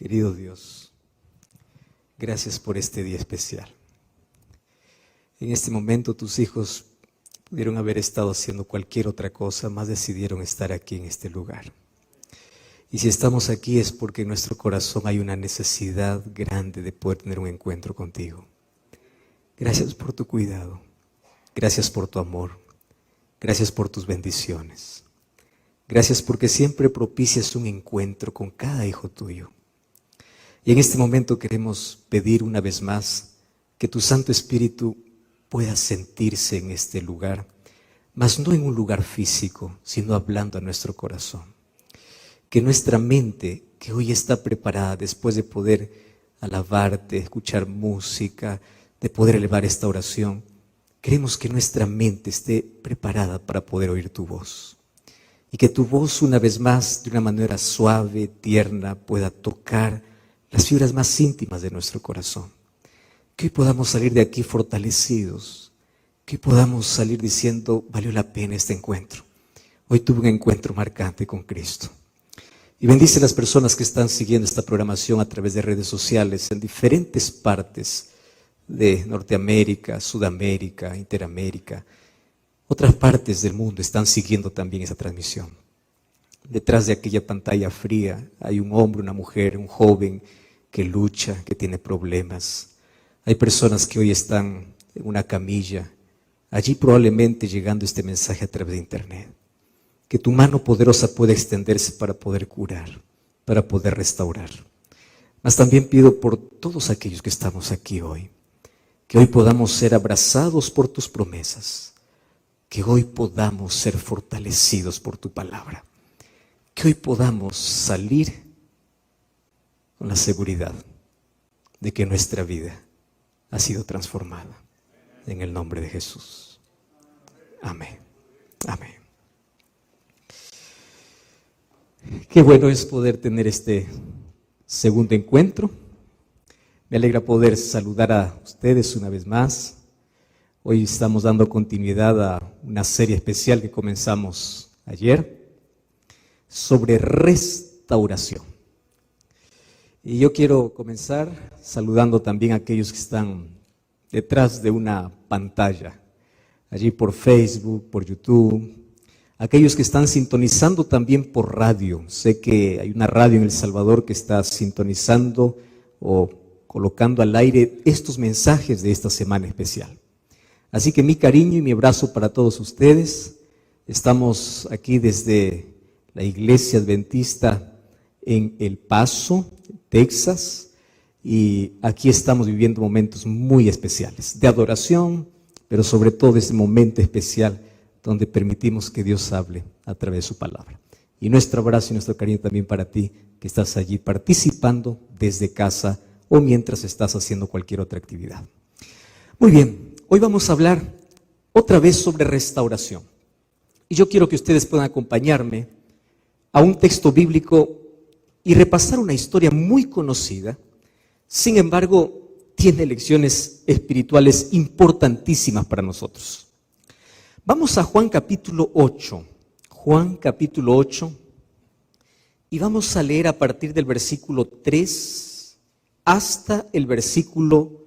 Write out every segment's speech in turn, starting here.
Querido Dios, gracias por este día especial. En este momento tus hijos pudieron haber estado haciendo cualquier otra cosa, más decidieron estar aquí en este lugar. Y si estamos aquí es porque en nuestro corazón hay una necesidad grande de poder tener un encuentro contigo. Gracias por tu cuidado, gracias por tu amor, gracias por tus bendiciones. Gracias porque siempre propicias un encuentro con cada hijo tuyo. Y en este momento queremos pedir una vez más que tu Santo Espíritu pueda sentirse en este lugar, mas no en un lugar físico, sino hablando a nuestro corazón. Que nuestra mente, que hoy está preparada después de poder alabarte, escuchar música, de poder elevar esta oración, queremos que nuestra mente esté preparada para poder oír tu voz. Y que tu voz una vez más, de una manera suave, tierna, pueda tocar las fibras más íntimas de nuestro corazón. Que hoy podamos salir de aquí fortalecidos. Que hoy podamos salir diciendo, valió la pena este encuentro. Hoy tuve un encuentro marcante con Cristo. Y bendice a las personas que están siguiendo esta programación a través de redes sociales en diferentes partes de Norteamérica, Sudamérica, Interamérica. Otras partes del mundo están siguiendo también esa transmisión. Detrás de aquella pantalla fría hay un hombre, una mujer, un joven que lucha, que tiene problemas. Hay personas que hoy están en una camilla, allí probablemente llegando este mensaje a través de internet. Que tu mano poderosa pueda extenderse para poder curar, para poder restaurar. Mas también pido por todos aquellos que estamos aquí hoy, que hoy podamos ser abrazados por tus promesas, que hoy podamos ser fortalecidos por tu palabra, que hoy podamos salir con la seguridad de que nuestra vida ha sido transformada en el nombre de Jesús. Amén. Amén. Qué bueno es poder tener este segundo encuentro. Me alegra poder saludar a ustedes una vez más. Hoy estamos dando continuidad a una serie especial que comenzamos ayer sobre restauración. Y yo quiero comenzar saludando también a aquellos que están detrás de una pantalla, allí por Facebook, por YouTube, aquellos que están sintonizando también por radio. Sé que hay una radio en El Salvador que está sintonizando o colocando al aire estos mensajes de esta semana especial. Así que mi cariño y mi abrazo para todos ustedes. Estamos aquí desde la Iglesia Adventista en El Paso, Texas, y aquí estamos viviendo momentos muy especiales de adoración, pero sobre todo ese momento especial donde permitimos que Dios hable a través de su palabra. Y nuestro abrazo y nuestro cariño también para ti que estás allí participando desde casa o mientras estás haciendo cualquier otra actividad. Muy bien, hoy vamos a hablar otra vez sobre restauración. Y yo quiero que ustedes puedan acompañarme a un texto bíblico y repasar una historia muy conocida. Sin embargo, tiene lecciones espirituales importantísimas para nosotros. Vamos a Juan capítulo 8. Juan capítulo 8. Y vamos a leer a partir del versículo 3 hasta el versículo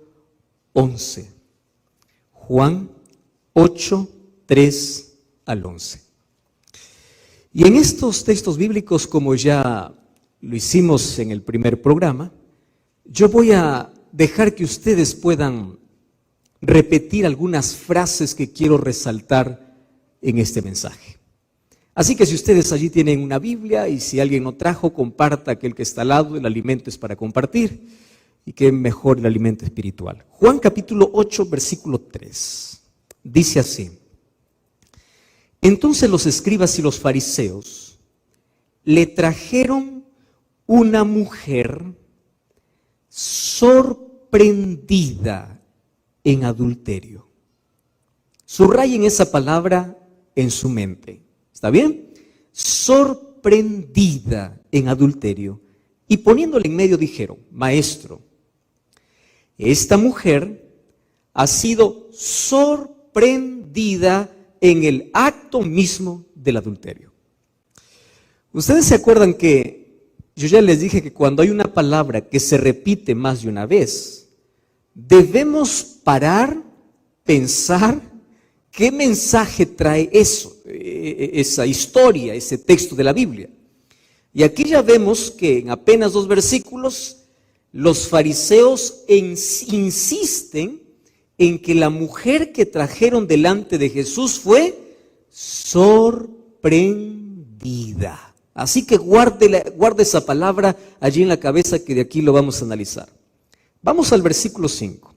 11. Juan 8, 3 al 11. Y en estos textos bíblicos, como ya lo hicimos en el primer programa, yo voy a dejar que ustedes puedan repetir algunas frases que quiero resaltar en este mensaje. Así que si ustedes allí tienen una Biblia y si alguien no trajo, comparta aquel que está al lado. El alimento es para compartir y qué mejor el alimento espiritual. Juan capítulo 8, versículo 3. Dice así: Entonces los escribas y los fariseos le trajeron una mujer sorprendida en adulterio. Subrayen esa palabra en su mente. ¿Está bien? Sorprendida en adulterio. Y poniéndole en medio dijeron: Maestro, esta mujer ha sido sorprendida en el acto mismo del adulterio. Ustedes se acuerdan que yo ya les dije que cuando hay una palabra que se repite más de una vez, debemos parar, pensar qué mensaje trae eso, esa historia, ese texto de la Biblia. Y aquí ya vemos que en apenas 2 versículos, los fariseos insisten en que la mujer que trajeron delante de Jesús fue sorprendida. Así que guarde esa palabra allí en la cabeza, que de aquí lo vamos a analizar. Vamos al versículo 5.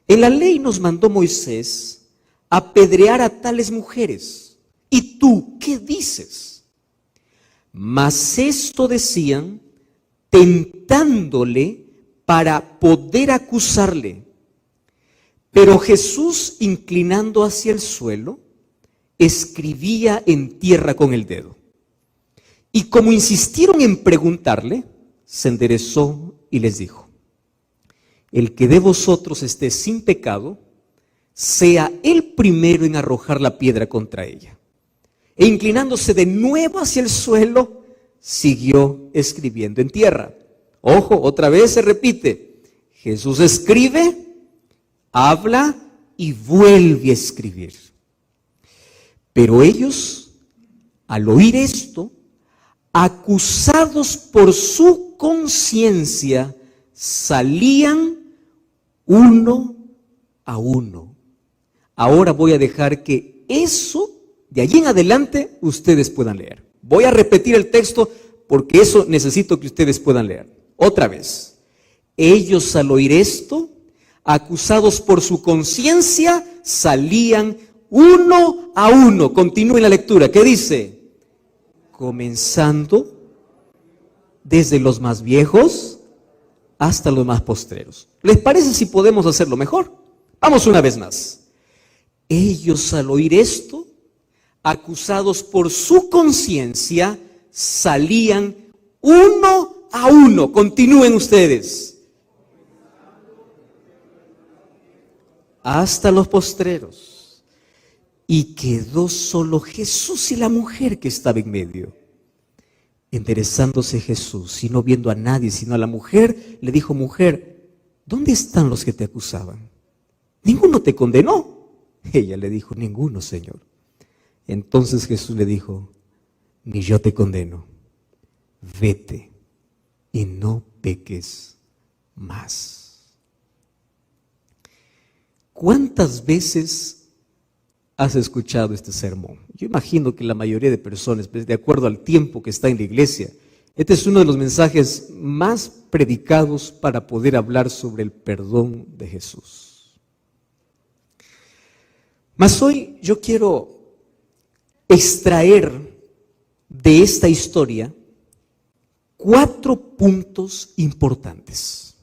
En la ley nos mandó Moisés apedrear a tales mujeres. ¿Y tú qué dices? Mas esto decían, tentándole para poder acusarle. Pero Jesús, inclinando hacia el suelo, escribía en tierra con el dedo. Y como insistieron en preguntarle, se enderezó y les dijo: el que de vosotros esté sin pecado, sea el primero en arrojar la piedra contra ella. E inclinándose de nuevo hacia el suelo, siguió escribiendo en tierra. Ojo, otra vez se repite. Jesús escribe, habla y vuelve a escribir. Pero ellos, al oír esto, acusados por su conciencia, salían uno a uno. Ahora voy a dejar que eso, de allí en adelante, ustedes puedan leer. Voy a repetir el texto porque eso necesito que ustedes puedan leer. Otra vez. Ellos, al oír esto, acusados por su conciencia, salían uno a uno. Continúen la lectura. ¿Qué dice? Comenzando desde los más viejos hasta los más postreros. ¿Les parece si podemos hacerlo mejor? Vamos una vez más. Ellos, al oír esto, acusados por su conciencia, salían uno a uno. Continúen ustedes. Hasta los postreros. Y quedó solo Jesús y la mujer que estaba en medio. Enderezándose Jesús y no viendo a nadie sino a la mujer, le dijo: mujer, ¿dónde están los que te acusaban? ¿Ninguno te condenó? Ella le dijo: ninguno, Señor. Entonces Jesús le dijo: ni yo te condeno. Vete y no peques más. ¿Cuántas veces has escuchado este sermón? Yo imagino que la mayoría de personas, pues, de acuerdo al tiempo que está en la iglesia, este es uno de los mensajes más predicados para poder hablar sobre el perdón de Jesús. Mas hoy yo quiero extraer de esta historia 4 puntos importantes.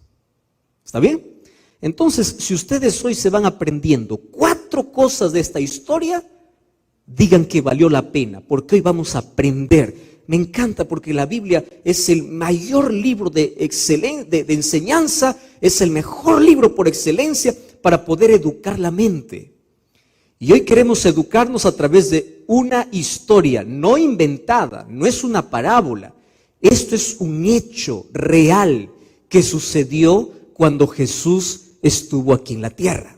¿Está bien? Entonces, si ustedes hoy se van aprendiendo 4 cosas de esta historia, digan que valió la pena, porque hoy vamos a aprender. Me encanta porque la Biblia es el mayor libro de enseñanza, es el mejor libro por excelencia para poder educar la mente. Y hoy queremos educarnos a través de una historia no inventada, no es una parábola. Esto es un hecho real que sucedió cuando Jesús estuvo aquí en la tierra.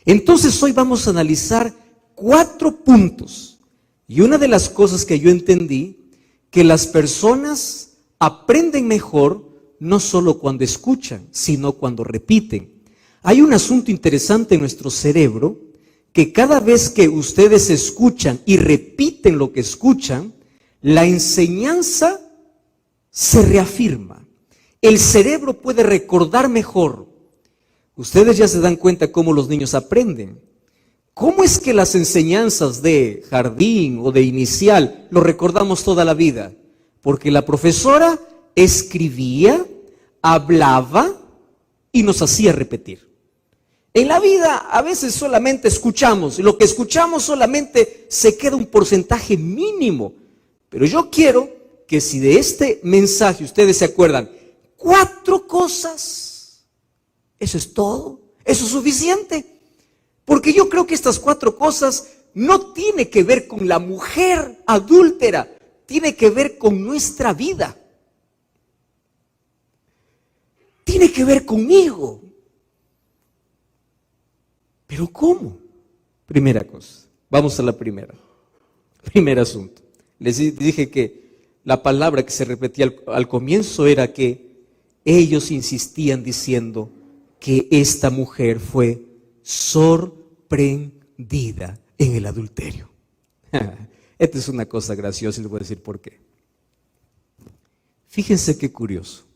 Entonces hoy vamos a analizar 4 puntos. Y una de las cosas que yo entendí, que las personas aprenden mejor no solo cuando escuchan, sino cuando repiten. Hay un asunto interesante en nuestro cerebro, que cada vez que ustedes escuchan y repiten lo que escuchan, la enseñanza se reafirma. El cerebro puede recordar mejor. Ustedes ya se dan cuenta cómo los niños aprenden. ¿Cómo es que las enseñanzas de jardín o de inicial lo recordamos toda la vida? Porque la profesora escribía, hablaba y nos hacía repetir. En la vida a veces solamente escuchamos, y lo que escuchamos solamente se queda un porcentaje mínimo. Pero yo quiero que si de este mensaje ustedes se acuerdan 4 cosas, eso es todo, eso es suficiente. Porque yo creo que estas 4 cosas no tienen que ver con la mujer adúltera, tiene que ver con nuestra vida. tiene que ver conmigo. ¿Pero cómo? Primera cosa, vamos a la primera. Primer asunto. Les dije que la palabra que se repetía al comienzo era que ellos insistían diciendo que esta mujer fue sorprendida en el adulterio. Esta es una cosa graciosa y les voy a decir por qué. Fíjense qué curioso.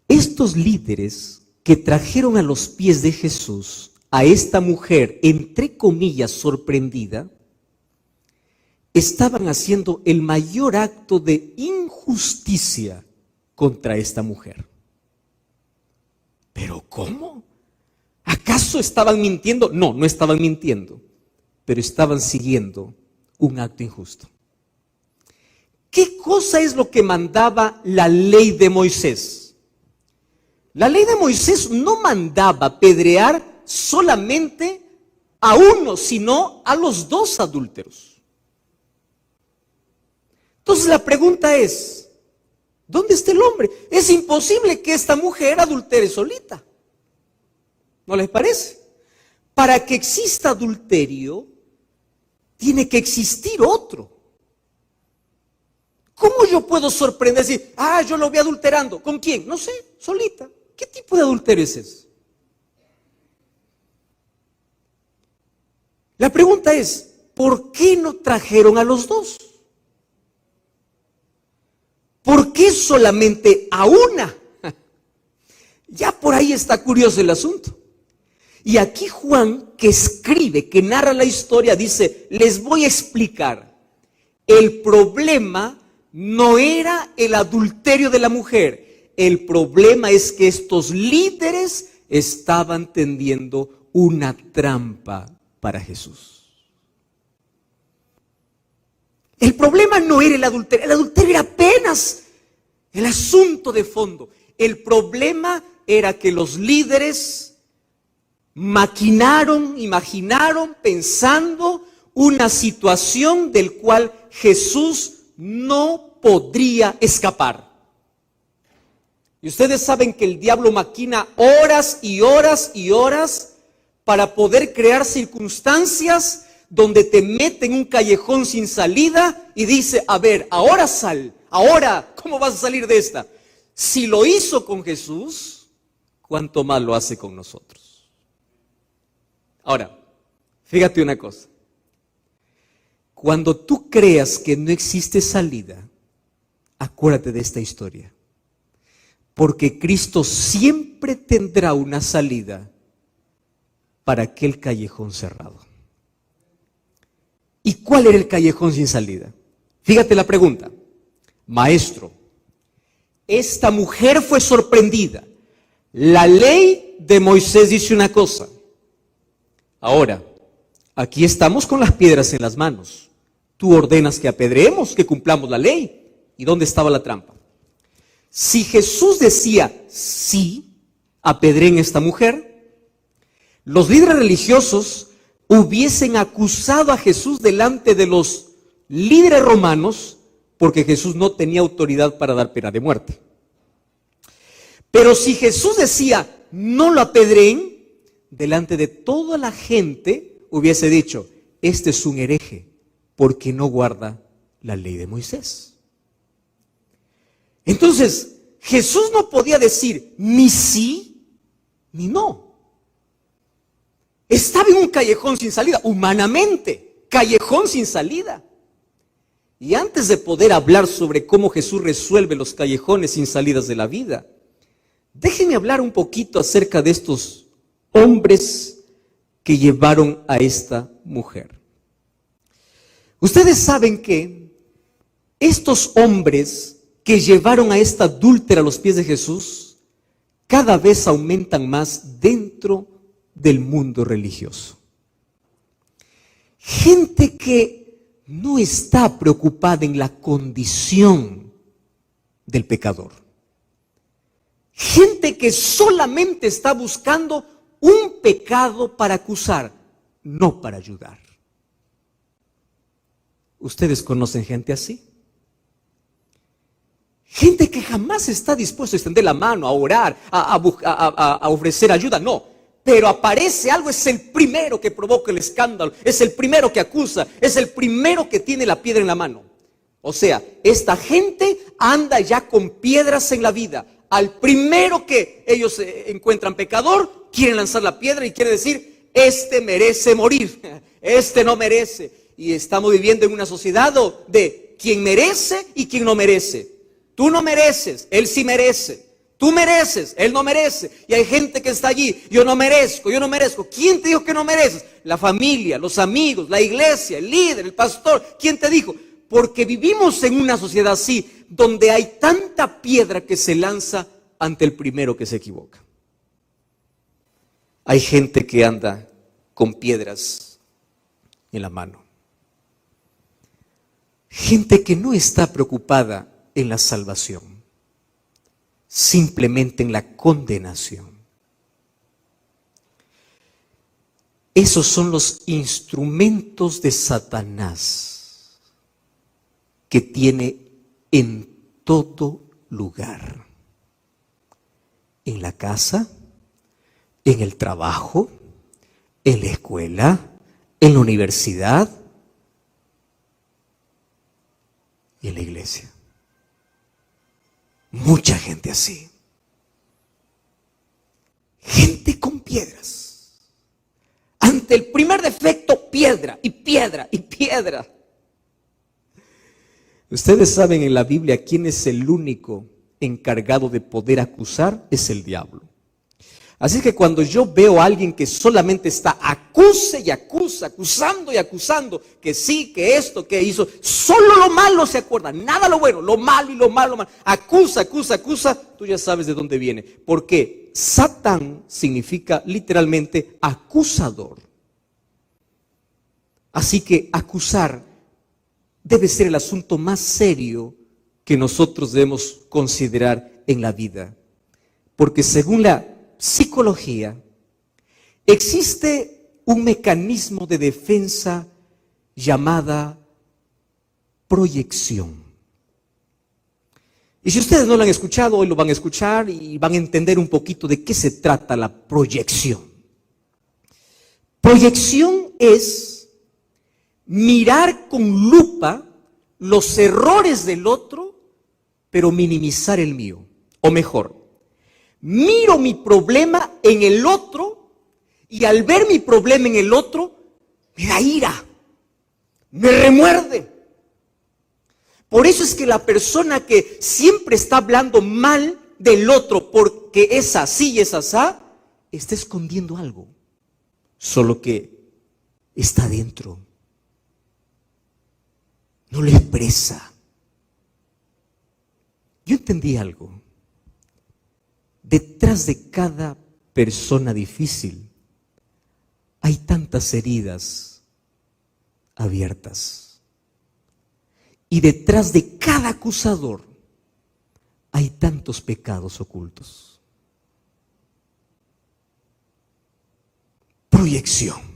Estos líderes que trajeron a los pies de Jesús a esta mujer, entre comillas, sorprendida, estaban haciendo el mayor acto de injusticia contra esta mujer. ¿Pero cómo? ¿Acaso estaban mintiendo? No, no estaban mintiendo, pero estaban siguiendo un acto injusto. ¿Qué cosa es lo que mandaba la ley de Moisés? La ley de Moisés no mandaba apedrear solamente a uno, sino a los dos adúlteros. Entonces la pregunta es, ¿dónde está el hombre? Es imposible que esta mujer adultere solita. ¿No les parece? Para que exista adulterio, tiene que existir otro. ¿Cómo yo puedo sorprender? Decir, yo lo vi adulterando. ¿Con quién? No sé, solita. ¿Qué tipo de adulterio es ese? La pregunta es, ¿por qué no trajeron a los dos? ¿Por qué solamente a una? Ya por ahí está curioso el asunto. Y aquí Juan, que escribe, que narra la historia, dice, les voy a explicar. El problema no era el adulterio de la mujer. El problema es que estos líderes estaban tendiendo una trampa para Jesús. El problema no era el adulterio era apenas el asunto de fondo. El problema era que los líderes imaginaron, pensando una situación del cual Jesús no podría escapar. Y ustedes saben que el diablo maquina horas y horas y horas para poder crear circunstancias donde te mete en un callejón sin salida y dice, a ver, ahora sal, ahora, ¿cómo vas a salir de esta? Si lo hizo con Jesús, ¿cuánto más lo hace con nosotros? Ahora, fíjate una cosa. Cuando tú creas que no existe salida, acuérdate de esta historia. Porque Cristo siempre tendrá una salida para aquel callejón cerrado. ¿Y cuál era el callejón sin salida? Fíjate la pregunta. Maestro, esta mujer fue sorprendida. La ley de Moisés dice una cosa. Ahora, aquí estamos con las piedras en las manos. Tú ordenas que apedreemos, que cumplamos la ley. ¿Y dónde estaba la trampa? Si Jesús decía, sí, apedreen a esta mujer, los líderes religiosos hubiesen acusado a Jesús delante de los líderes romanos, porque Jesús no tenía autoridad para dar pena de muerte. Pero si Jesús decía, no lo apedreen, delante de toda la gente hubiese dicho, este es un hereje, porque no guarda la ley de Moisés. Entonces, Jesús no podía decir ni sí ni no. Estaba en un callejón sin salida, humanamente, callejón sin salida. Y antes de poder hablar sobre cómo Jesús resuelve los callejones sin salidas de la vida, déjenme hablar un poquito acerca de estos hombres que llevaron a esta mujer. Ustedes saben que estos hombres que llevaron a esta adúltera a los pies de Jesús, cada vez aumentan más dentro del mundo religioso. Gente que no está preocupada en la condición del pecador. Gente que solamente está buscando un pecado para acusar, no para ayudar. ¿Ustedes conocen gente así? Gente que jamás está dispuesto a extender la mano, a orar, a ofrecer ayuda, no. Pero aparece algo, es el primero que provoca el escándalo, es el primero que acusa, es el primero que tiene la piedra en la mano. O sea, esta gente anda ya con piedras en la vida. Al primero que ellos encuentran pecador, quieren lanzar la piedra y quieren decir, este merece morir, este no merece. Y estamos viviendo en una sociedad de quien merece y quien no merece. Tú no mereces, él sí merece. Tú mereces, él no merece. Y hay gente que está allí, yo no merezco, yo no merezco. ¿Quién te dijo que no mereces? La familia, los amigos, la iglesia, el líder, el pastor. ¿Quién te dijo? Porque vivimos en una sociedad así, donde hay tanta piedra que se lanza ante el primero que se equivoca. Hay gente que anda con piedras en la mano. Gente que no está preocupada en la salvación, simplemente en la condenación. Esos son los instrumentos de Satanás que tiene en todo lugar. En la casa, en el trabajo, en la escuela, en la universidad y en la iglesia. Mucha gente así. Gente con piedras. Ante el primer defecto, piedra y piedra y piedra. Ustedes saben en la Biblia quién es el único encargado de poder acusar, es el diablo. Así que cuando yo veo a alguien que solamente está acuse y acusa, acusando y acusando, que sí, que esto, que hizo, solo lo malo se acuerda, nada lo bueno, lo malo y lo malo, lo malo. Acusa, acusa, acusa, tú ya sabes de dónde viene. Porque Satán significa literalmente acusador. Así que acusar debe ser el asunto más serio que nosotros debemos considerar en la vida. Porque según la psicología, existe un mecanismo de defensa llamada proyección. Y si ustedes no lo han escuchado, hoy lo van a escuchar y van a entender un poquito de qué se trata la proyección. Proyección es mirar con lupa los errores del otro, pero minimizar el mío. O mejor, miro mi problema en el otro y al ver mi problema en el otro, me da ira, me remuerde. Por eso es que la persona que siempre está hablando mal del otro porque es así y es asá, está escondiendo algo, solo que está dentro. No lo expresa. Yo entendí algo. Detrás de cada persona difícil hay tantas heridas abiertas. Y detrás de cada acusador hay tantos pecados ocultos. Proyección.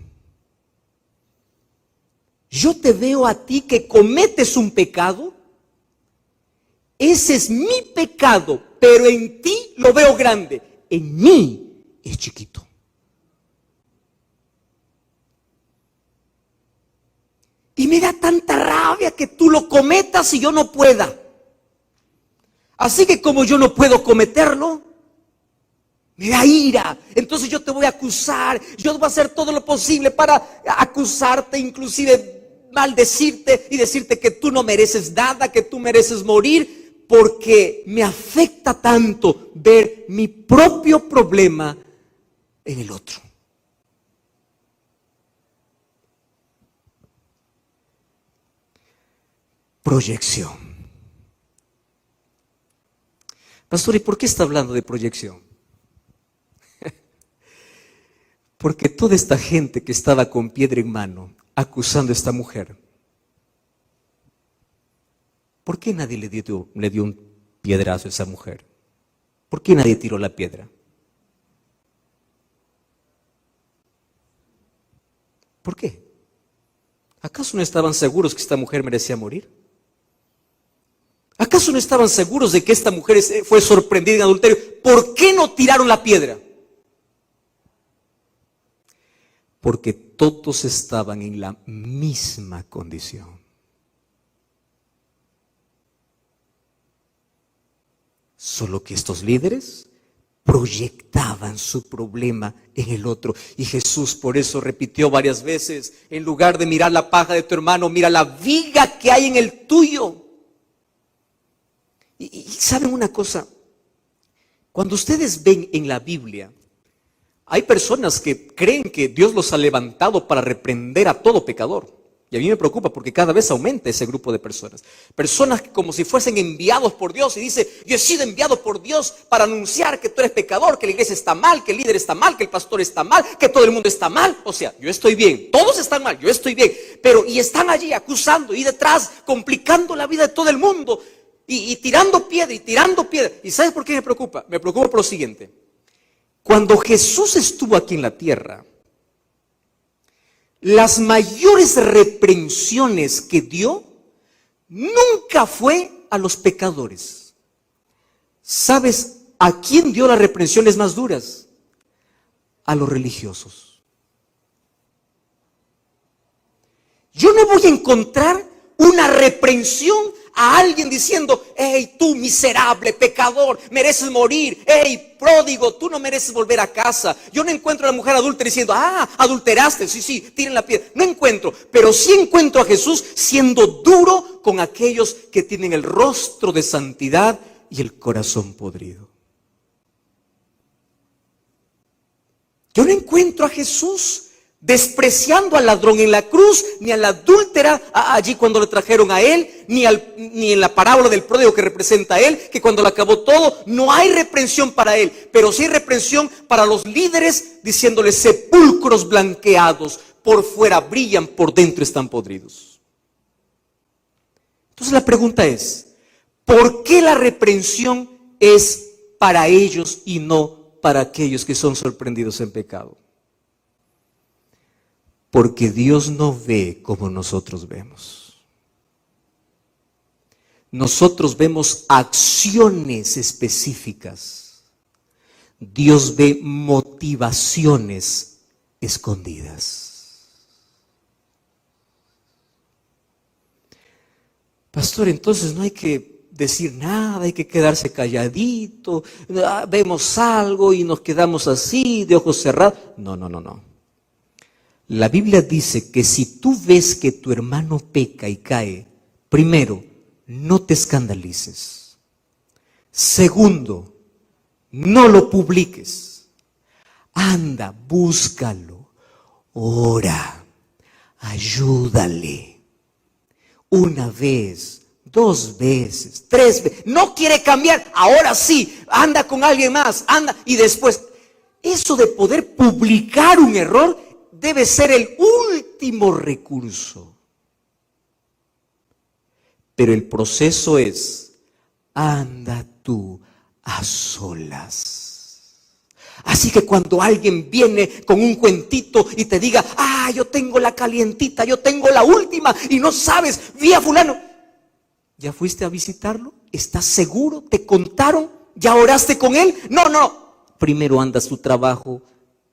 Yo te veo a ti que cometes un pecado. Ese es mi pecado, pero en ti lo veo grande. En mí es chiquito. Y me da tanta rabia que tú lo cometas y yo no pueda. Así que como yo no puedo cometerlo, me da ira. Entonces yo te voy a acusar. Yo voy a hacer todo lo posible para acusarte, inclusive maldecirte y decirte que tú no mereces nada, que tú mereces morir. Porque me afecta tanto ver mi propio problema en el otro. Proyección. Pastor, ¿y por qué está hablando de proyección? Porque toda esta gente que estaba con piedra en mano acusando a esta mujer, ¿por qué nadie le dio un piedrazo a esa mujer? ¿Por qué nadie tiró la piedra? ¿Por qué? ¿Acaso no estaban seguros que esta mujer merecía morir? ¿Acaso no estaban seguros de que esta mujer fue sorprendida en adulterio? ¿Por qué no tiraron la piedra? Porque todos estaban en la misma condición. Solo que estos líderes proyectaban su problema en el otro. Y Jesús por eso repitió varias veces, en lugar de mirar la paja de tu hermano, mira la viga que hay en el tuyo. Y ¿saben una cosa? Cuando ustedes ven en la Biblia, hay personas que creen que Dios los ha levantado para reprender a todo pecador. Y a mí me preocupa porque cada vez aumenta ese grupo de personas. Personas como si fuesen enviados por Dios y dice, yo he sido enviado por Dios para anunciar que tú eres pecador, que la iglesia está mal, que el líder está mal, que el pastor está mal, que todo el mundo está mal. O sea, yo estoy bien, todos están mal, yo estoy bien. Pero y están allí acusando y detrás complicando la vida de todo el mundo y tirando piedra y tirando piedra. ¿Y sabes por qué me preocupa? Me preocupa por lo siguiente. Cuando Jesús estuvo aquí en la tierra, las mayores reprensiones que dio nunca fue a los pecadores. ¿Sabes a quién dio las reprensiones más duras? A los religiosos. Yo no voy a encontrar una reprensión a alguien diciendo, hey, tú miserable pecador, mereces morir. Hey, pródigo, tú no mereces volver a casa. Yo no encuentro a la mujer adúltera diciendo, adulteraste, sí, tiren la piedra. No encuentro, pero sí encuentro a Jesús siendo duro con aquellos que tienen el rostro de santidad y el corazón podrido. Yo no encuentro a Jesús despreciando al ladrón en la cruz, ni a la adúltera allí cuando le trajeron a él, ni en la parábola del pródigo que representa a él, que cuando lo acabó todo, no hay reprensión para él, pero sí hay reprensión para los líderes, diciéndoles sepulcros blanqueados, por fuera brillan, por dentro están podridos. Entonces la pregunta es, ¿por qué la reprensión es para ellos y no para aquellos que son sorprendidos en pecado? Porque Dios no ve como nosotros vemos. Nosotros vemos acciones específicas. Dios ve motivaciones escondidas. Pastor, entonces no hay que decir nada, hay que quedarse calladito, vemos algo y nos quedamos así, de ojos cerrados. No. La Biblia dice que si tú ves que tu hermano peca y cae, primero, no te escandalices. Segundo, no lo publiques. Anda, búscalo, ora, ayúdale. Una vez, 2 veces, 3 veces. No quiere cambiar, ahora sí, anda con alguien más, anda. Y después, eso de poder publicar un error debe ser el último recurso. Pero el proceso es, anda tú a solas. Así que cuando alguien viene con un cuentito y te diga, yo tengo la calientita, yo tengo la última y no sabes, vi a fulano. ¿Ya fuiste a visitarlo? ¿Estás seguro? ¿Te contaron? ¿Ya oraste con él? No. Primero andas tu trabajo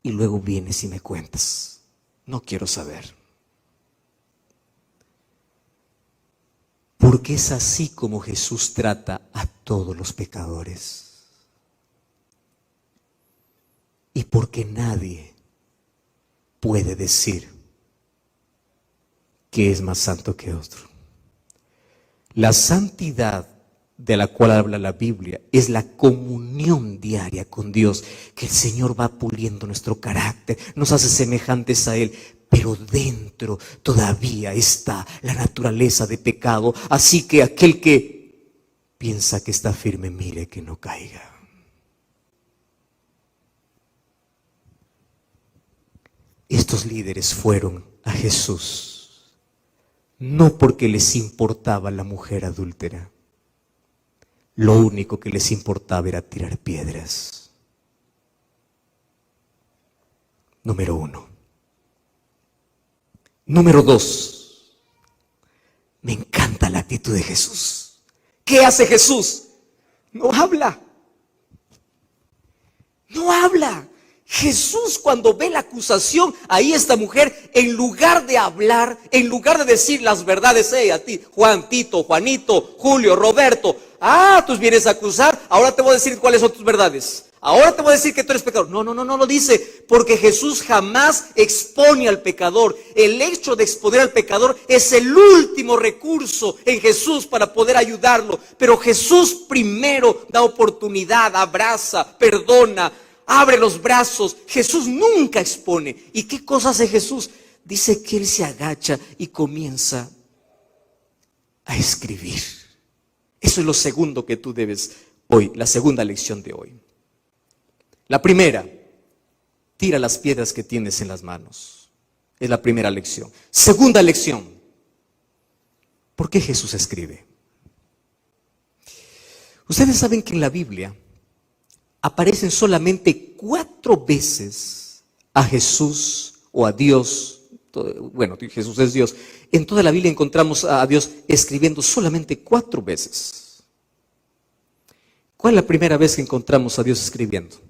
y luego vienes y me cuentas. No quiero saber. Porque es así como Jesús trata a todos los pecadores. Y porque nadie puede decir que es más santo que otro. La santidad de la cual habla la Biblia es la comunión diaria con Dios, que el Señor va puliendo nuestro carácter, nos hace semejantes a Él, pero dentro todavía está la naturaleza de pecado, así que aquel que piensa que está firme, mire que no caiga. Estos líderes fueron a Jesús, no porque les importaba la mujer adúltera. Lo único que les importaba era tirar piedras. Número 1. Número 2. Me encanta la actitud de Jesús. ¿Qué hace Jesús? No habla. No habla. Jesús, cuando ve la acusación, ahí esta mujer, en lugar de hablar, en lugar de decir las verdades, a ti, Juan, Tito, Juanito, Julio, Roberto, tú vienes a acusar, ahora te voy a decir cuáles son tus verdades. Ahora te voy a decir que tú eres pecador. No lo dice, porque Jesús jamás expone al pecador. El hecho de exponer al pecador es el último recurso en Jesús para poder ayudarlo. Pero Jesús primero da oportunidad, abraza, perdona, abre los brazos. Jesús nunca expone. ¿Y qué cosa hace Jesús? Dice que Él se agacha y comienza a escribir. Eso es lo segundo que tú debes hoy, la segunda lección de hoy. La primera, tira las piedras que tienes en las manos. Es la primera lección. Segunda lección, ¿por qué Jesús escribe? Ustedes saben que en la Biblia aparecen solamente 4 veces a Jesús o a Dios. Bueno, Jesús es Dios. En toda la Biblia encontramos a Dios escribiendo solamente 4 veces. ¿Cuál es la primera vez que encontramos a Dios escribiendo?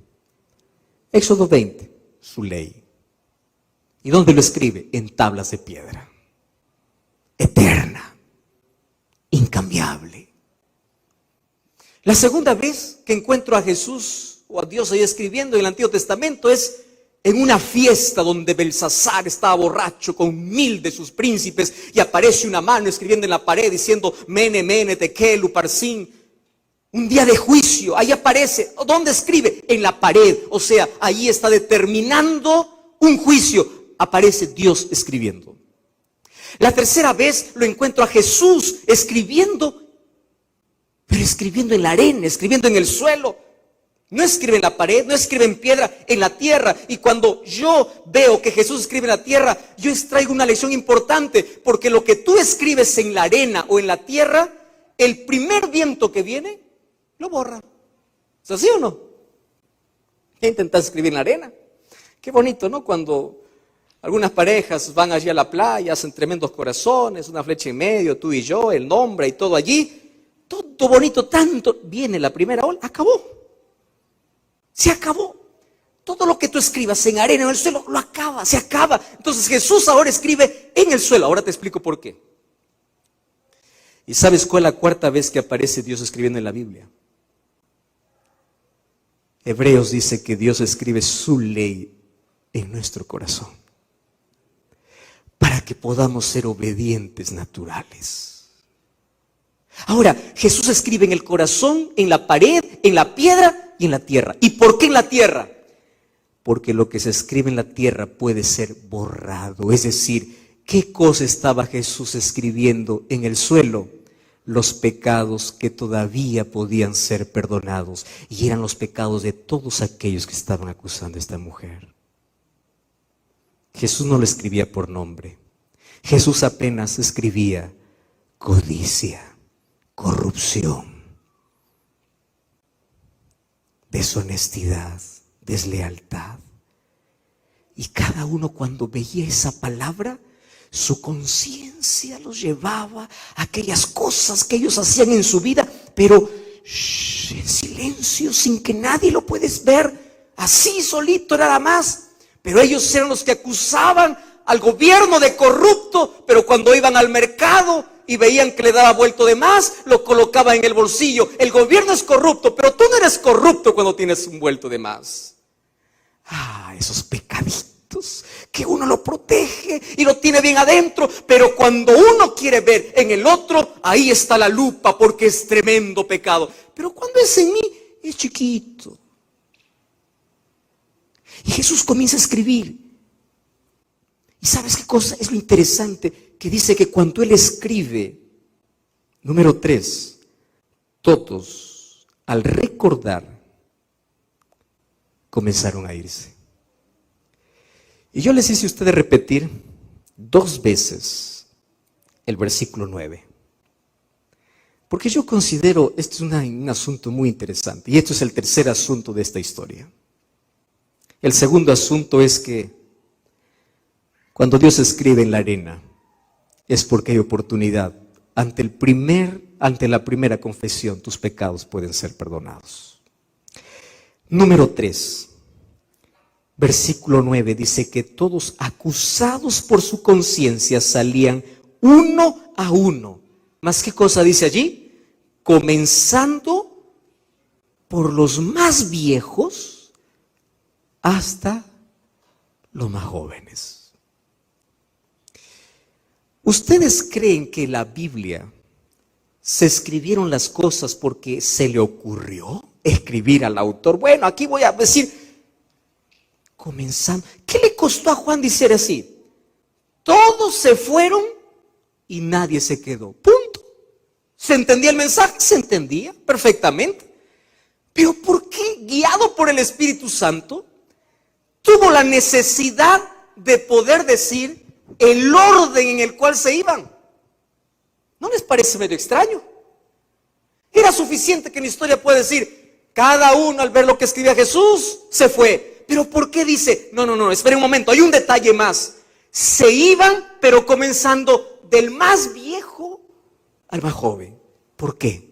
Éxodo 20, su ley. ¿Y dónde lo escribe? En tablas de piedra. Eterna, incambiable. La segunda vez que encuentro a Jesús o a Dios ahí escribiendo en el Antiguo Testamento es en una fiesta donde Belsasar estaba borracho con 1000 de sus príncipes y aparece una mano escribiendo en la pared diciendo Mene, Mene, Tekel, Uparsin. Un día de juicio, ahí aparece. ¿Dónde escribe? En la pared. O sea, ahí está determinando un juicio. Aparece Dios escribiendo. La tercera vez lo encuentro a Jesús escribiendo, pero escribiendo en la arena, escribiendo en el suelo. No escribe en la pared, no escribe en piedra, en la tierra. Y cuando yo veo que Jesús escribe en la tierra, yo extraigo una lección importante. Porque lo que tú escribes en la arena o en la tierra, el primer viento que viene lo borra. ¿Es así o no? Intentas escribir en la arena. Qué bonito, ¿no? Cuando algunas parejas van allí a la playa, hacen tremendos corazones, una flecha en medio, tú y yo, el nombre y todo allí. Todo bonito, tanto. Viene la primera ola, acabó. Se acabó. Todo lo que tú escribas en arena o en el suelo, lo acaba, se acaba. Entonces Jesús ahora escribe en el suelo. Ahora te explico por qué. ¿Y sabes cuál es la 4ª vez que aparece Dios escribiendo en la Biblia? Hebreos dice que Dios escribe su ley en nuestro corazón para que podamos ser obedientes naturales. Ahora, Jesús escribe en el corazón, en la pared, en la piedra y en la tierra. ¿Y por qué en la tierra? Porque lo que se escribe en la tierra puede ser borrado. Es decir, ¿qué cosa estaba Jesús escribiendo en el suelo? Los pecados que todavía podían ser perdonados. Y eran los pecados de todos aquellos que estaban acusando a esta mujer. Jesús no lo escribía por nombre. Jesús apenas escribía codicia, corrupción, deshonestidad, deslealtad. Y cada uno cuando veía esa palabra, su conciencia los llevaba a aquellas cosas que ellos hacían en su vida, pero en silencio, sin que nadie lo puedes ver, así solito nada más. Pero ellos eran los que acusaban al gobierno de corrupto, pero cuando iban al mercado y veían que le daba vuelto de más, lo colocaba en el bolsillo. El gobierno es corrupto, pero tú no eres corrupto cuando tienes un vuelto de más. Esos pecaditos que uno lo protege y lo tiene bien adentro, pero cuando uno quiere ver en el otro, ahí está la lupa, porque es tremendo pecado. Pero cuando es en mí, es chiquito. Y Jesús comienza a escribir. ¿Y sabes qué cosa es lo interesante? Que dice que cuando Él escribe, número 3, todos al recordar comenzaron a irse. Y yo les hice a ustedes repetir 2 veces el versículo 9. Porque yo considero, este es un asunto muy interesante. Y esto es el tercer asunto de esta historia. El segundo asunto es que cuando Dios escribe en la arena, es porque hay oportunidad. Ante el primer ante la primera confesión, tus pecados pueden ser perdonados. Número 3, versículo 9, dice que todos acusados por su conciencia salían uno a uno. ¿Más qué cosa dice allí? Comenzando por los más viejos hasta los más jóvenes. ¿Ustedes creen que la Biblia se escribieron las cosas porque se le ocurrió escribir al autor? Bueno, aquí voy a decir, comenzando. ¿Qué le costó a Juan decir así? Todos se fueron y nadie se quedó. Punto. ¿Se entendía el mensaje? Se entendía perfectamente. Pero ¿por qué, guiado por el Espíritu Santo, tuvo la necesidad de poder decir el orden en el cual se iban? ¿No les parece medio extraño? Era suficiente que en la historia pueda decir, cada uno al ver lo que escribía Jesús se fue. Pero ¿por qué dice? No, espere un momento, hay un detalle más. Se iban, pero comenzando del más viejo al más joven. ¿Por qué?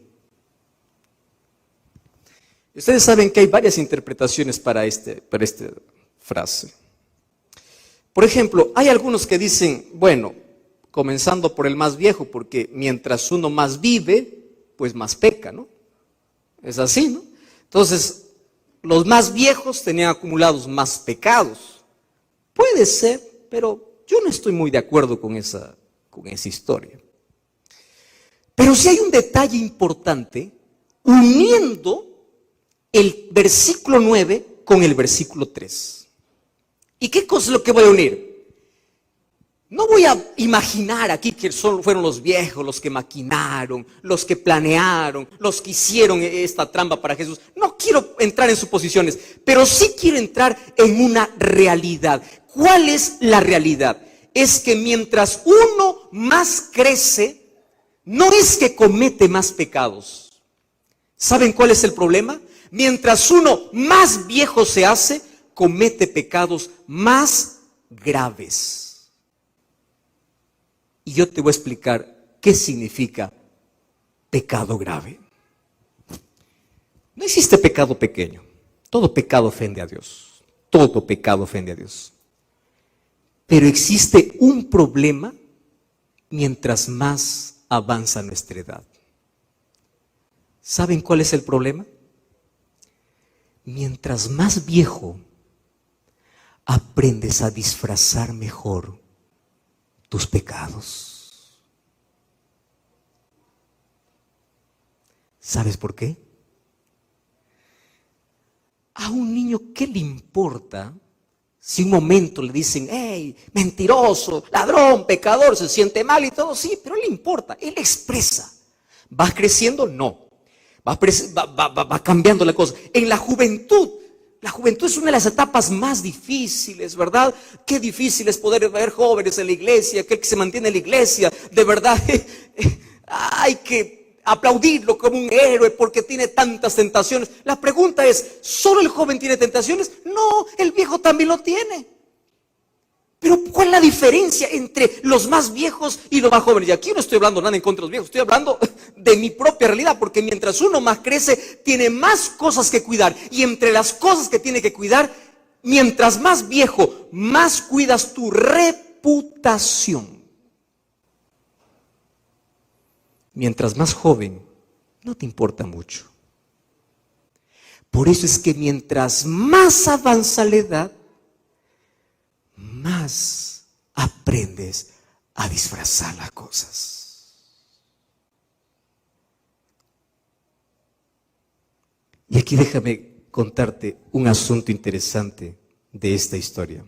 Ustedes saben que hay varias interpretaciones para esta frase. Por ejemplo, hay algunos que dicen, bueno, comenzando por el más viejo, porque mientras uno más vive, pues más peca, ¿no? Es así, ¿no? Entonces, los más viejos tenían acumulados más pecados. Puede ser, pero yo no estoy muy de acuerdo con esa historia. Pero sí hay un detalle importante uniendo el versículo 9 con el versículo 3. ¿Y qué cosa es lo que voy a unir? No voy a imaginar aquí que solo fueron los viejos los que maquinaron, los que planearon, los que hicieron esta trampa para Jesús. No quiero entrar en suposiciones, pero sí quiero entrar en una realidad. ¿Cuál es la realidad? Es que mientras uno más crece, no es que comete más pecados. ¿Saben cuál es el problema? Mientras uno más viejo se hace, comete pecados más graves. Y yo te voy a explicar qué significa pecado grave. No existe pecado pequeño. Todo pecado ofende a Dios. Todo pecado ofende a Dios. Pero existe un problema mientras más avanza nuestra edad. ¿Saben cuál es el problema? Mientras más viejo, aprendes a disfrazar mejor tus pecados. ¿Sabes por qué? A un niño, ¿qué le importa si un momento le dicen, hey, mentiroso, ladrón, pecador, se siente mal y todo? Sí, pero le importa, él expresa. ¿Vas creciendo? No. Va cambiando la cosa. En la juventud es una de las etapas más difíciles, ¿verdad? Qué difícil es poder ver jóvenes en la iglesia, aquel que se mantiene en la iglesia, de verdad, hay que aplaudirlo como un héroe porque tiene tantas tentaciones. La pregunta es, ¿solo el joven tiene tentaciones? No, el viejo también lo tiene. Pero ¿cuál es la diferencia entre los más viejos y los más jóvenes? Y aquí no estoy hablando nada en contra de los viejos, estoy hablando de mi propia realidad, porque mientras uno más crece, tiene más cosas que cuidar. Y entre las cosas que tiene que cuidar, mientras más viejo, más cuidas tu reputación. Mientras más joven, no te importa mucho. Por eso es que mientras más avanza la edad, más aprendes a disfrazar las cosas. Y aquí déjame contarte un asunto interesante de esta historia.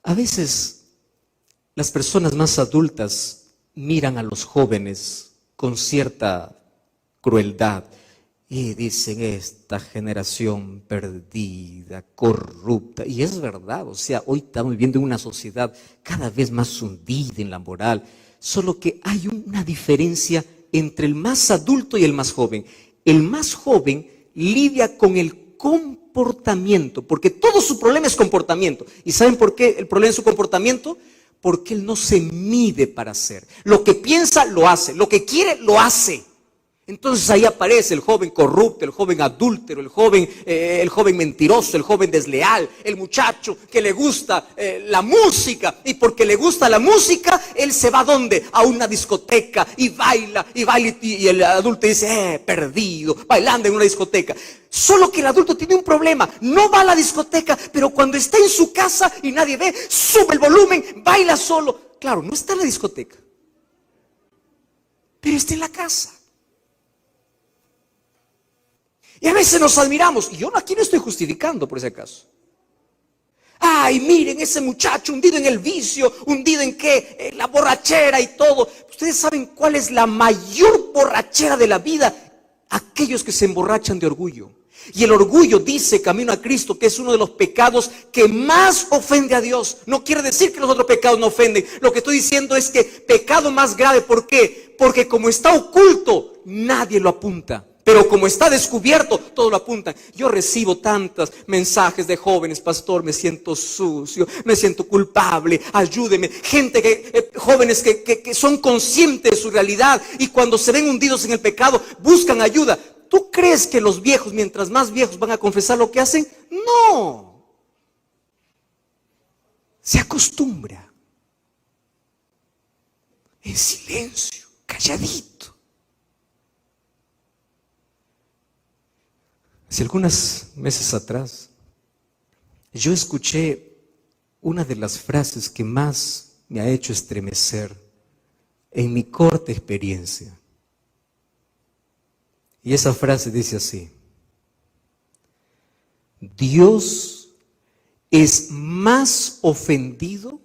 A veces las personas más adultas miran a los jóvenes con cierta crueldad y dicen, esta generación perdida, corrupta. Y es verdad, o sea, hoy estamos viviendo en una sociedad cada vez más hundida en la moral. Solo que hay una diferencia entre el más adulto y el más joven. El más joven lidia con el comportamiento, porque todo su problema es comportamiento. ¿Y saben por qué el problema es su comportamiento? Porque él no se mide para hacer. Lo que piensa, lo hace. Lo que quiere, lo hace. Entonces ahí aparece el joven corrupto, el joven adúltero, el joven mentiroso, el joven desleal, el muchacho que le gusta la música. Y porque le gusta la música, él se va ¿a dónde? A una discoteca y baila, y el adulto dice, perdido, bailando en una discoteca. Solo que el adulto tiene un problema, no va a la discoteca, pero cuando está en su casa y nadie ve, sube el volumen, baila solo. Claro, no está en la discoteca, pero está en la casa. Y a veces nos admiramos, y yo aquí no estoy justificando por ese caso. Ay, miren ese muchacho hundido en el vicio, hundido en qué, en la borrachera y todo. Ustedes saben cuál es la mayor borrachera de la vida, aquellos que se emborrachan de orgullo. Y el orgullo, dice Camino a Cristo, que es uno de los pecados que más ofende a Dios. No quiere decir que los otros pecados no ofenden. Lo que estoy diciendo es que pecado más grave, ¿por qué? Porque como está oculto, nadie lo apunta. Pero como está descubierto, todos lo apuntan. Yo recibo tantos mensajes de jóvenes, pastor, me siento sucio, me siento culpable, ayúdeme. Gente jóvenes que son conscientes de su realidad y cuando se ven hundidos en el pecado, buscan ayuda. ¿Tú crees que los viejos, mientras más viejos, van a confesar lo que hacen? No. Se acostumbra. En silencio, calladito. Hace algunos meses atrás, yo escuché una de las frases que más me ha hecho estremecer en mi corta experiencia. Y esa frase dice así: Dios es más ofendido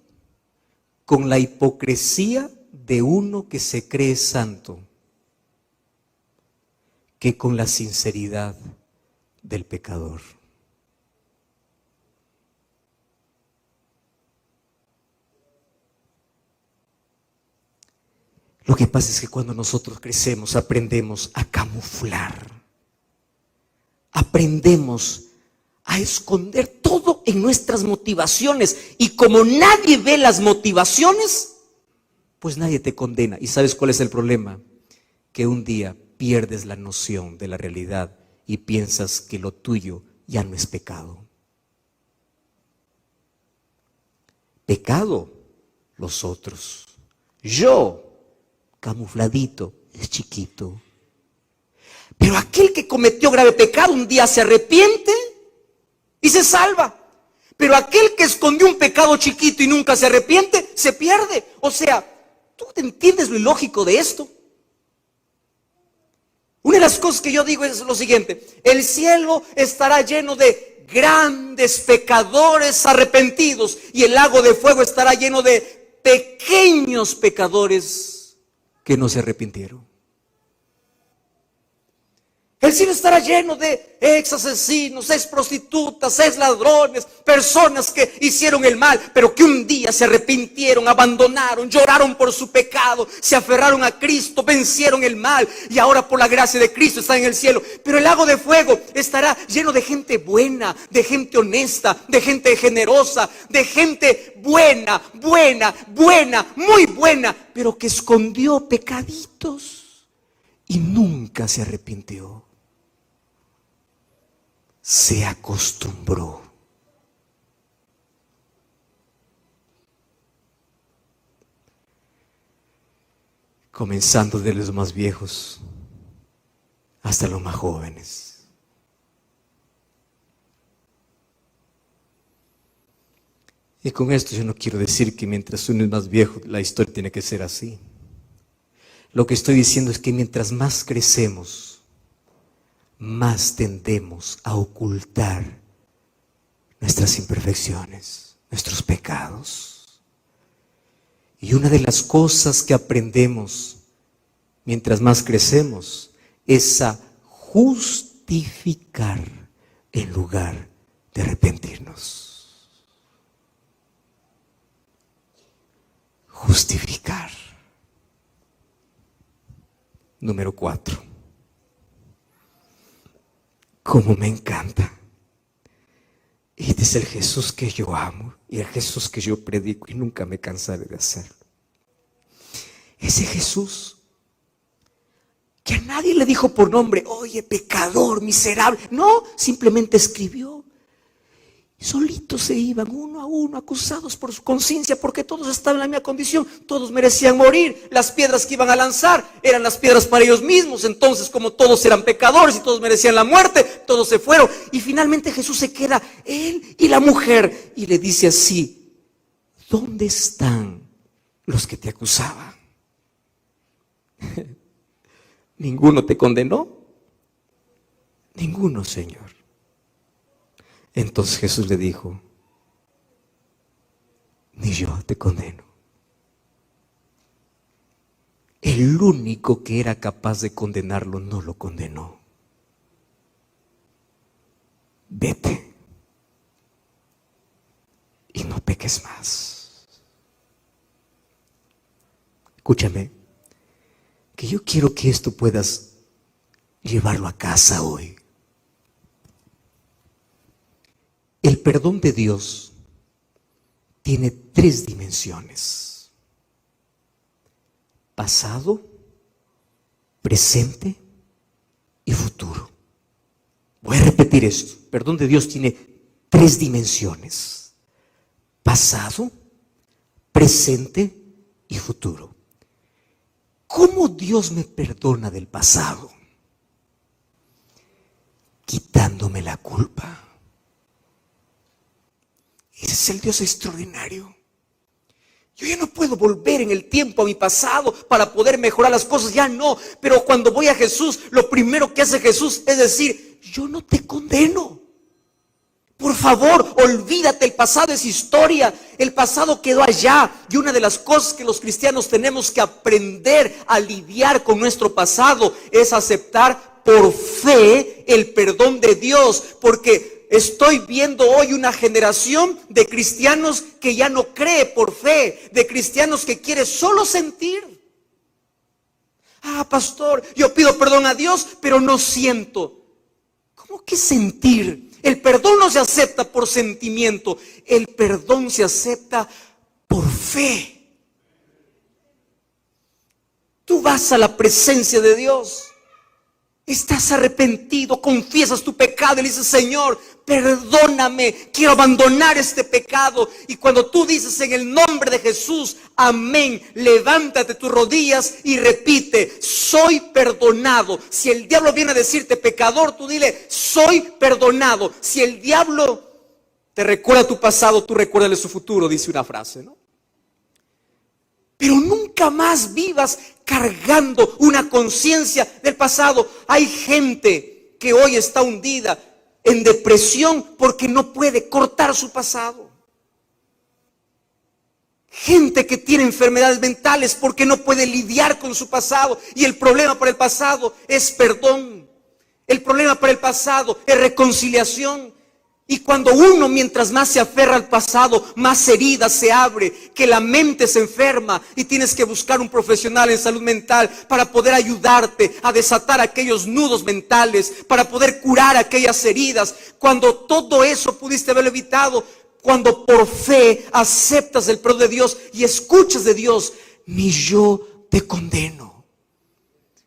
con la hipocresía de uno que se cree santo que con la sinceridad del pecador. Lo que pasa es que cuando nosotros crecemos aprendemos a camuflar, aprendemos a esconder todo en nuestras motivaciones, y como nadie ve las motivaciones, pues nadie te condena. ¿Y sabes cuál es el problema? Que un día pierdes la noción de la realidad y piensas que lo tuyo ya no es pecado. Pecado, los otros. Yo, camufladito, es chiquito. Pero aquel que cometió grave pecado un día se arrepiente y se salva. Pero aquel que escondió un pecado chiquito y nunca se arrepiente, se pierde. O sea, ¿tú entiendes lo ilógico de esto? Una de las cosas que yo digo es lo siguiente: el cielo estará lleno de grandes pecadores arrepentidos y el lago de fuego estará lleno de pequeños pecadores que no se arrepintieron. El cielo estará lleno de ex asesinos, ex prostitutas, ex ladrones, personas que hicieron el mal, pero que un día se arrepintieron, abandonaron, lloraron por su pecado, se aferraron a Cristo, vencieron el mal y ahora por la gracia de Cristo están en el cielo. Pero el lago de fuego estará lleno de gente buena, de gente honesta, de gente generosa, de gente buena, muy buena, pero que escondió pecaditos y nunca se arrepintió. Se acostumbró. Comenzando de los más viejos hasta los más jóvenes. Y con esto yo no quiero decir que mientras uno es más viejo la historia tiene que ser así. Lo que estoy diciendo es que mientras más crecemos, más tendemos a ocultar nuestras imperfecciones, nuestros pecados. Y una de las cosas que aprendemos mientras más crecemos es a justificar en lugar de arrepentirnos. Justificar. Número 4. Como me encanta. Y Este es el Jesús que yo amo y el Jesús que yo predico y nunca me cansaré de hacerlo. Ese Jesús que a nadie le dijo por nombre, oye, pecador, miserable. No, simplemente escribió. Solitos se iban uno a uno, acusados por su conciencia, porque todos estaban en la misma condición, todos merecían morir. Las piedras que iban a lanzar eran las piedras para ellos mismos. Entonces, como todos eran pecadores y todos merecían la muerte, todos se fueron. Y finalmente Jesús se queda, él y la mujer, y le dice así: ¿dónde están los que te acusaban? ¿Ninguno te condenó? Ninguno, Señor. Entonces Jesús le dijo: ni yo te condeno. El único que era capaz de condenarlo no lo condenó. Vete y no peques más. Escúchame, que yo quiero que esto puedas llevarlo a casa hoy. El perdón de Dios tiene 3 dimensiones: pasado, presente y futuro. Voy a repetir esto. El perdón de Dios tiene 3 dimensiones: pasado, presente y futuro. ¿Cómo Dios me perdona del pasado? Quitándome la culpa. Ese es el Dios extraordinario. Yo ya no puedo volver en el tiempo a mi pasado para poder mejorar las cosas, ya no. Pero cuando voy a Jesús, lo primero que hace Jesús es decir: yo no te condeno. Por favor, olvídate, el pasado es historia, el pasado quedó allá. Y una de las cosas que los cristianos tenemos que aprender a lidiar con nuestro pasado es aceptar por fe el perdón de Dios, porque estoy viendo hoy una generación de cristianos que ya no cree por fe, de cristianos que quiere solo sentir. Ah, pastor, yo pido perdón a Dios, pero no siento. ¿Cómo que sentir? El perdón no se acepta por sentimiento, el perdón se acepta por fe. Tú vas a la presencia de Dios, estás arrepentido, confiesas tu pecado y le dices: Señor, perdóname, quiero abandonar este pecado. Y cuando tú dices en el nombre de Jesús, amén, levántate tus rodillas y repite: soy perdonado. Si el diablo viene a decirte pecador, tú dile: soy perdonado. Si el diablo te recuerda tu pasado, tú recuérdale su futuro, dice una frase, ¿no? Pero nunca más vivas cargando una conciencia del pasado. Hay gente que hoy está hundida en depresión porque no puede cortar su pasado. Gente que tiene enfermedades mentales porque no puede lidiar con su pasado. Y el problema para el pasado es perdón. El problema para el pasado es reconciliación. Y cuando uno, mientras más se aferra al pasado, más heridas se abre, que la mente se enferma y tienes que buscar un profesional en salud mental para poder ayudarte a desatar aquellos nudos mentales, para poder curar aquellas heridas. Cuando todo eso pudiste haberlo evitado, cuando por fe aceptas el perdón de Dios y escuchas de Dios: ni yo te condeno.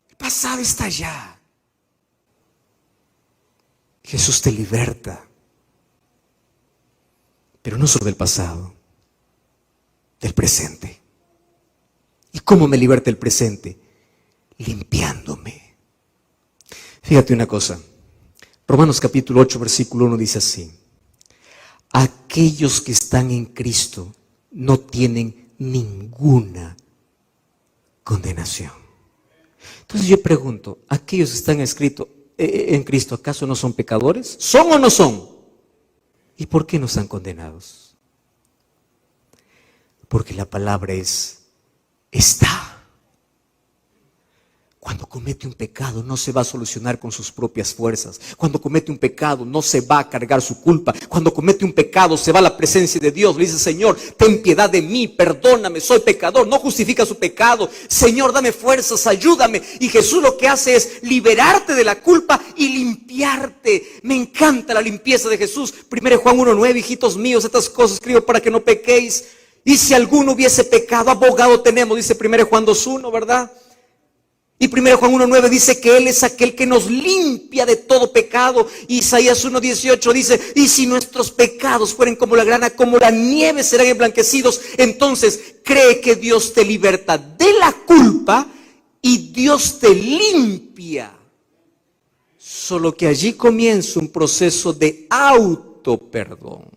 El pasado está allá. Jesús te liberta. Pero no solo del pasado, del presente. ¿Y cómo me liberta el presente? Limpiándome. Fíjate una cosa. Romanos capítulo 8, versículo 1 dice así: aquellos que están en Cristo no tienen ninguna condenación. Entonces yo pregunto, ¿aquellos que están en Cristo acaso no son pecadores? ¿Son o no son? ¿Y por qué no están condenados? Porque la palabra es: está. Cuando comete un pecado no se va a solucionar con sus propias fuerzas. Cuando comete un pecado no se va a cargar su culpa. Cuando comete un pecado se va a la presencia de Dios. Le dice: Señor, ten piedad de mí, perdóname, soy pecador. No justifica su pecado. Señor, dame fuerzas, ayúdame. Y Jesús lo que hace es liberarte de la culpa y limpiarte. Me encanta la limpieza de Jesús. 1 Juan 1:9, hijitos míos, estas cosas escribo para que no pequéis. Y si alguno hubiese pecado, abogado tenemos, dice 1 Juan 2:1, ¿verdad? Y 1 Juan 1:9 dice que Él es aquel que nos limpia de todo pecado. Y Isaías 1:18 dice: y si nuestros pecados fueren como la grana, como la nieve, serán emblanquecidos. Entonces cree que Dios te liberta de la culpa y Dios te limpia. Solo que allí comienza un proceso de autoperdón.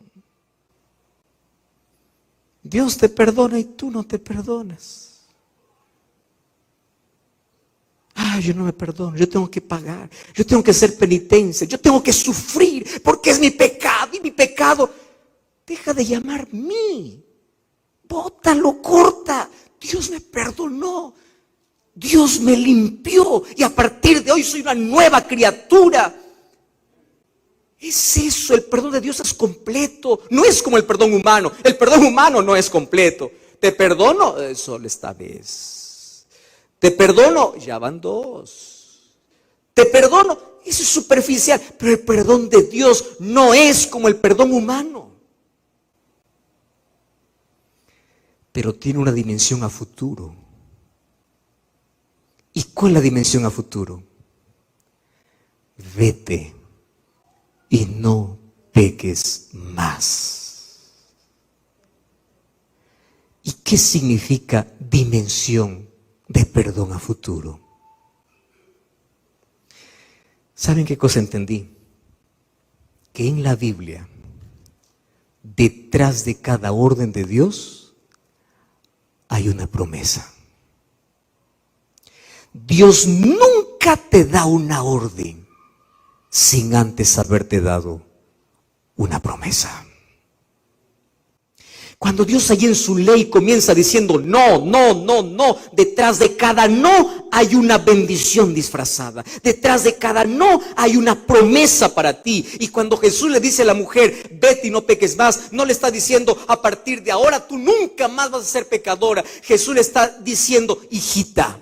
Dios te perdona y tú no te perdonas. Yo no me perdono, yo tengo que pagar, yo tengo que hacer penitencia, yo tengo que sufrir porque es mi pecado, y mi pecado deja de llamar mí, bótalo, corta. Dios me perdonó, Dios me limpió y a partir de hoy soy una nueva criatura. Es eso, el perdón de Dios es completo, no es como el perdón humano no es completo. Te perdono, solo esta vez. Te perdono, ya van dos. Te perdono, eso es superficial. Pero el perdón de Dios no es como el perdón humano. Pero tiene una dimensión a futuro. ¿Y cuál es la dimensión a futuro? Vete y no peques más. ¿Y qué significa dimensión de perdón a futuro? ¿Saben qué cosa entendí? Que en la Biblia, detrás de cada orden de Dios, hay una promesa. Dios nunca te da una orden sin antes haberte dado una promesa. Cuando Dios allí en su ley comienza diciendo no, no, no, no, detrás de cada no hay una bendición disfrazada. Detrás de cada no hay una promesa para ti. Y cuando Jesús le dice a la mujer, vete y no peques más, no le está diciendo a partir de ahora tú nunca más vas a ser pecadora. Jesús le está diciendo, hijita,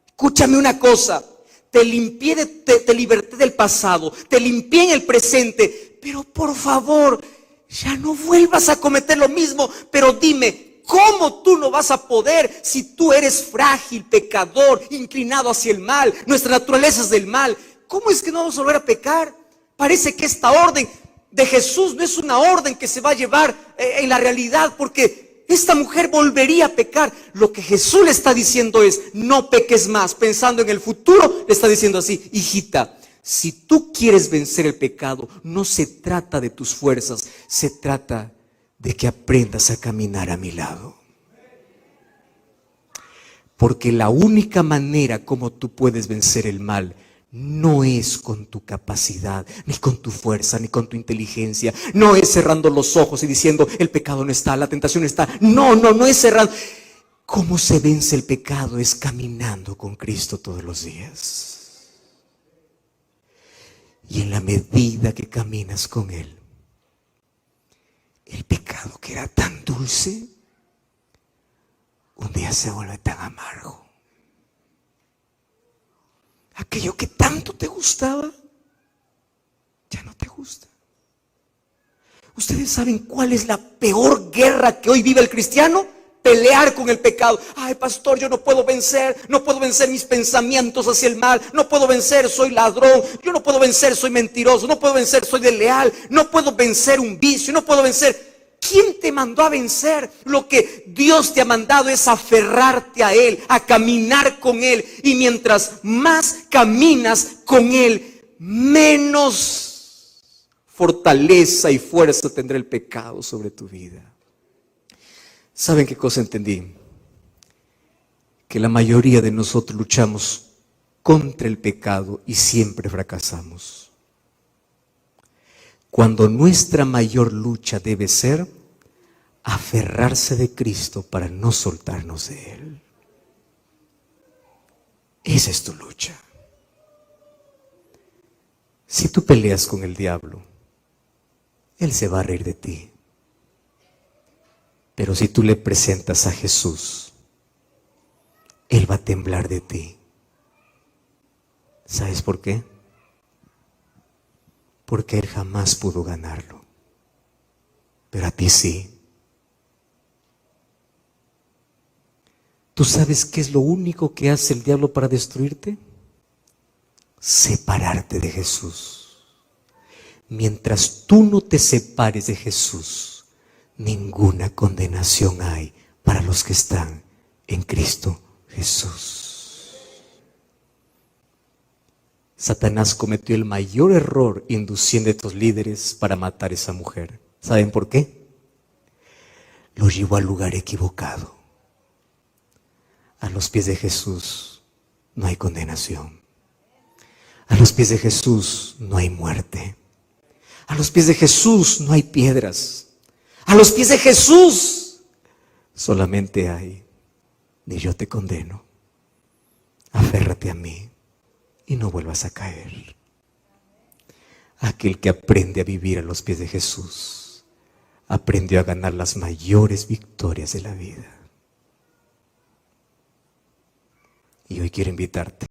escúchame una cosa, te limpié, te liberté del pasado, te limpié en el presente, pero por favor, ya no vuelvas a cometer lo mismo. Pero dime, ¿cómo tú no vas a poder si tú eres frágil, pecador, inclinado hacia el mal? Nuestra naturaleza es del mal. ¿Cómo es que no vamos a volver a pecar? Parece que esta orden de Jesús no es una orden que se va a llevar en la realidad, porque esta mujer volvería a pecar. Lo que Jesús le está diciendo es, no peques más. Pensando en el futuro, le está diciendo así, hijita, si tú quieres vencer el pecado, no se trata de tus fuerzas, se trata de que aprendas a caminar a mi lado. Porque la única manera como tú puedes vencer el mal no es con tu capacidad, ni con tu fuerza, ni con tu inteligencia. No es cerrando los ojos y diciendo, el pecado no está, la tentación está. No es cerrando. ¿Cómo se vence el pecado? Es caminando con Cristo todos los días. Y en la medida que caminas con Él, el pecado que era tan dulce, un día se vuelve tan amargo. Aquello que tanto te gustaba, ya no te gusta. ¿Ustedes saben cuál es la peor guerra que hoy vive el cristiano? Pelear con el pecado. Ay, pastor, yo no puedo vencer mis pensamientos hacia el mal, no puedo vencer, soy ladrón, yo no puedo vencer, soy mentiroso, no puedo vencer, soy desleal, no puedo vencer un vicio, no puedo vencer. ¿Quién te mandó a vencer? Lo que Dios te ha mandado es aferrarte a Él, a caminar con Él. Y mientras más caminas con Él, menos fortaleza y fuerza tendrá el pecado sobre tu vida. ¿Saben qué cosa entendí? Que la mayoría de nosotros luchamos contra el pecado y siempre fracasamos. Cuando nuestra mayor lucha debe ser aferrarse de Cristo para no soltarnos de Él. Esa es tu lucha. Si tú peleas con el diablo, él se va a reír de ti. Pero si tú le presentas a Jesús, él va a temblar de ti. ¿Sabes por qué? Porque él jamás pudo ganarlo. Pero a ti sí. ¿Tú sabes qué es lo único que hace el diablo para destruirte? Separarte de Jesús. Mientras tú no te separes de Jesús, ninguna condenación hay para los que están en Cristo Jesús. Satanás cometió el mayor error induciendo a estos líderes para matar a esa mujer. ¿Saben por qué? Los llevó al lugar equivocado. A los pies de Jesús no hay condenación. A los pies de Jesús no hay muerte. A los pies de Jesús no hay piedras. A los pies de Jesús solamente hay: ni yo te condeno. Aférrate a mí y no vuelvas a caer. Aquel que aprende a vivir a los pies de Jesús aprendió a ganar las mayores victorias de la vida. Y hoy quiero invitarte